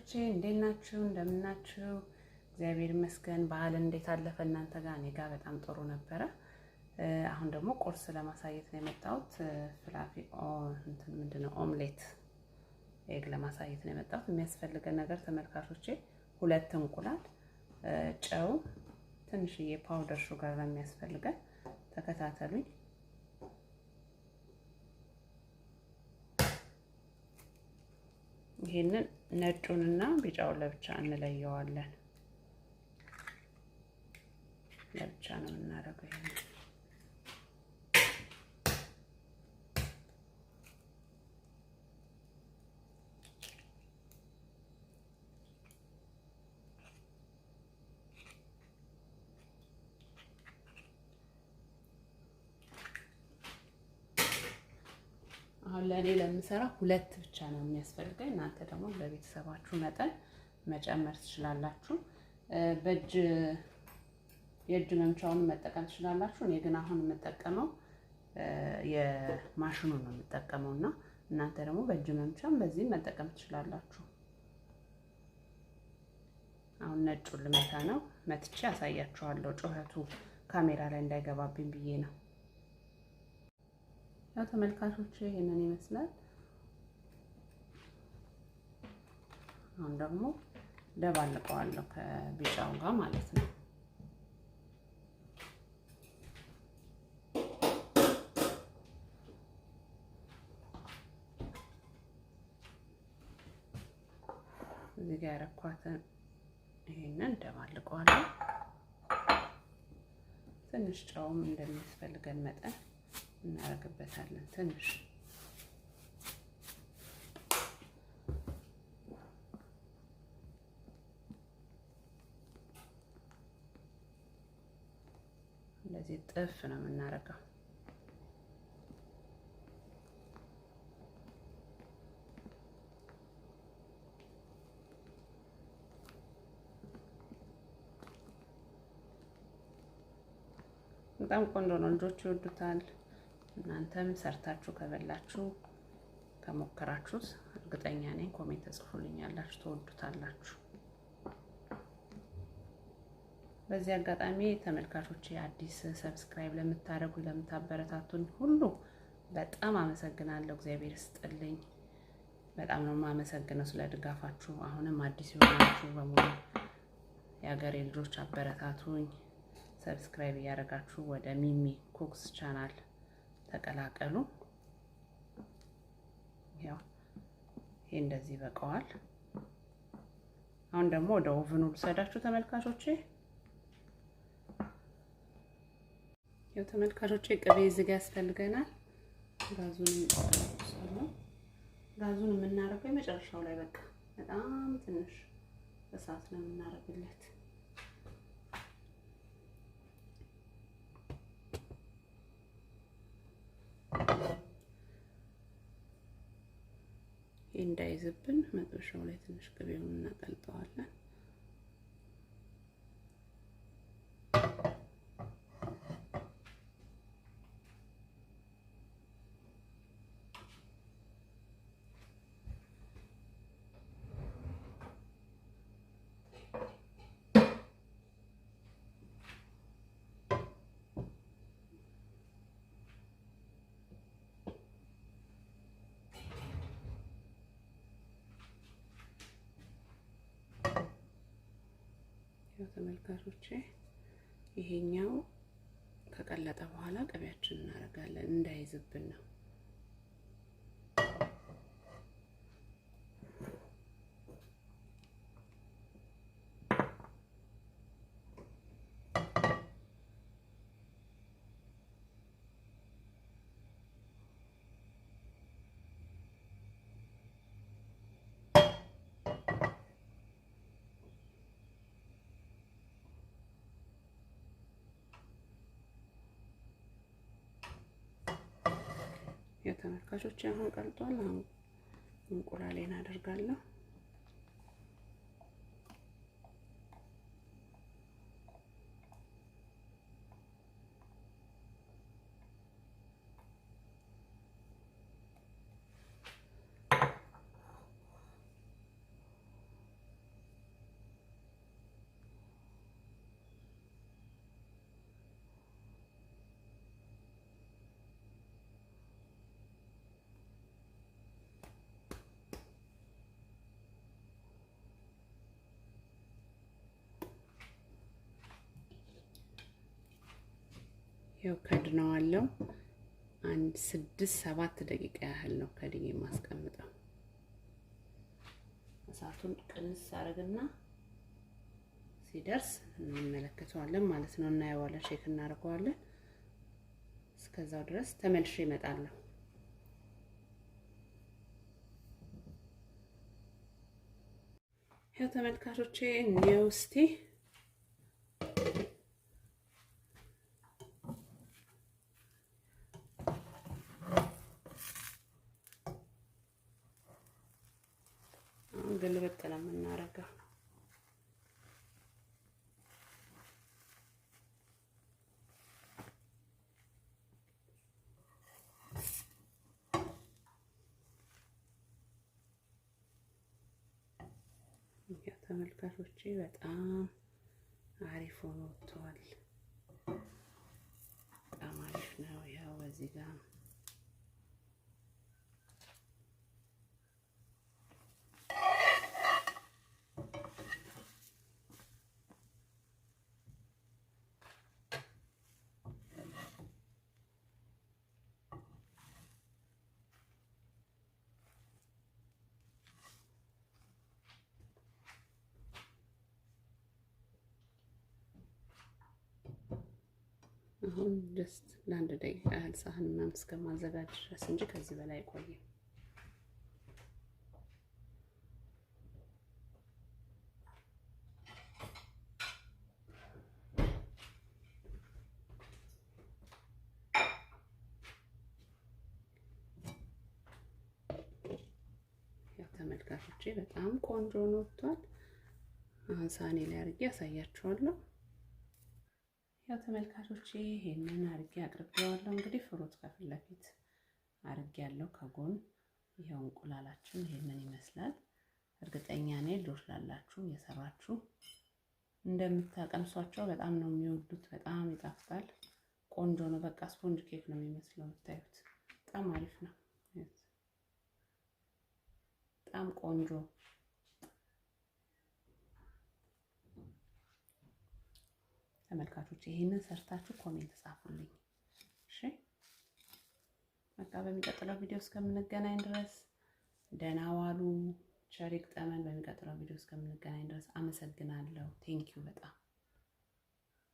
ተመልካቾቼ እንዴት ናችሁ? እንደምን ናችሁ? እግዚአብሔር ይመስገን። በዓል እንዴት አለፈ እናንተ ጋር? እኔ ጋር በጣም ጥሩ ነበረ። አሁን ደግሞ ቁርስ ለማሳየት ነው የመጣሁት። ፍላፊ ምንድነው ኦምሌት ኤግ ለማሳየት ነው የመጣሁት። የሚያስፈልገን ነገር ተመልካቾቼ 2 እንቁላል፣ ጨው፣ ትንሽዬ ፓውደር ሹገር ነው የሚያስፈልገን። ተከታተሉኝ። ይሄንን ነጩንና ቢጫውን ለብቻ እንለየዋለን። ለብቻ ነው የምናደርገው። ይሄንን አሁን ለኔ ለምሰራ 2 ብቻ ነው የሚያስፈልገኝ። እናንተ ደግሞ በቤተሰባችሁ መጠን መጨመር ትችላላችሁ። የእጅ መምቻውን መጠቀም ትችላላችሁ። እኔ ግን አሁን የምጠቀመው የማሽኑን ነው የምጠቀመውና እናንተ ደግሞ በእጅ መምቻም በዚህ መጠቀም ትችላላችሁ። አሁን ነጩን ልመታ ነው። መትቼ አሳያችኋለሁ። ጩኸቱ ካሜራ ላይ እንዳይገባብኝ ብዬ ነው። ያው ተመልካቾች ይሄንን ይመስላል። አሁን ደግሞ ደባልቀዋለሁ ከቢጫው ጋር ማለት ነው። እዚህ ጋር ያረኳትን ይሄንን ደባልቀዋለሁ። ትንሽ ጨውም እንደሚያስፈልገን መጠን እናደርግበታለን። ትንሽ እንደዚህ ጥፍ ነው የምናደርገው። በጣም ቆንጆ ነው። ልጆች ይወዱታል። እናንተም ሰርታችሁ ከበላችሁ ከሞከራችሁት እርግጠኛ ነኝ ኮሜንት ተጽፉልኛላችሁ፣ ትወዱታላችሁ። በዚህ አጋጣሚ ተመልካቾቼ አዲስ ሰብስክራይብ ለምታደርጉ ለምታበረታቱኝ ሁሉ በጣም አመሰግናለሁ። እግዚአብሔር ይስጥልኝ። በጣም ነው የማመሰግነው ስለ ድጋፋችሁ። አሁንም አዲስ የሆናችሁ በሙሉ የሀገሬ ልጆች አበረታቱኝ። ሰብስክራይብ እያደረጋችሁ ወደ ሚሚ ኩክስ ቻናል ተቀላቀሉ። ያው ይሄ እንደዚህ በቀዋል። አሁን ደግሞ ወደ ኦቨኑ ልሰዳችሁ ተመልካቾቼ። ያው ተመልካቾቼ ቅቤ እዚህ ጋር ያስፈልገናል። ጋዙን የምናደርገው የመጨረሻው ላይ በቃ በጣም ትንሽ እሳት ነው የምናደርግለት። እንዳይዝብን መጥበሻው ላይ ትንሽ ቅቤውን እናቀልጠዋለን። ተመልካቾቼ ይሄኛው ከቀለጠ በኋላ ቅቤያችንን እናደርጋለን እንዳይዝብን ነው። የተመልካቾች አሁን ቀልጧል። አሁን እንቁላሌን አደርጋለሁ። ይኸው ከድነዋለሁ። አንድ 6-7 ደቂቃ ያህል ነው ከድኜ የማስቀምጠው። እሳቱን ቅንስ አደርግና ሲደርስ እንመለከተዋለን ማለት ነው። እናየዋለን፣ ቼክ እናደርገዋለን። እስከዛው ድረስ ተመልሼ እመጣለሁ። ያው ተመልካቾቼ እንየው እስቲ። ግልበጥ ነው የምናደርገው። ተመልካቾቼ በጣም አሪፍ ሆኖ ወጥቷል። በጣም አሪፍ ነው። ያው እዚህ ጋር አሁን ጀስት ለአንድ ደቂቃ ያህል ሳህን ምናምን እስከማዘጋጅ ድረስ እንጂ ከዚህ በላይ አይቆይም። ያው ተመልካቾቼ በጣም ቆንጆ ነው ወጥቷል። አሁን ሳህኔ ላይ አድርጌ ያሳያችኋለሁ። ያው ተመልካቾቼ ይሄንን አርጌ አቅርቤዋለሁ። እንግዲህ ፍሩት ከፊት ለፊት አርጌ ያለው ከጎን ይሄው እንቁላላችን ይሄንን ይመስላል። እርግጠኛ ነኝ ልጆች ላላችሁ የሰራችሁ እንደምታቀምሷቸው በጣም ነው የሚወዱት። በጣም ይጣፍጣል። ቆንጆ ነው። በቃ ስፖንጅ ኬክ ነው የሚመስለው። የምታዩት በጣም አሪፍ ነው። በጣም ቆንጆ ተመልካቾች ይሄንን ሰርታችሁ ኮሜንት ጻፉልኝ። እሺ በቃ በሚቀጥለው ቪዲዮ እስከምንገናኝ ድረስ ደህና ዋሉ። ቸር ይግጠመን። በሚቀጥለው ቪዲዮ እስከምንገናኝ ድረስ አመሰግናለሁ። ቴንኪው በጣም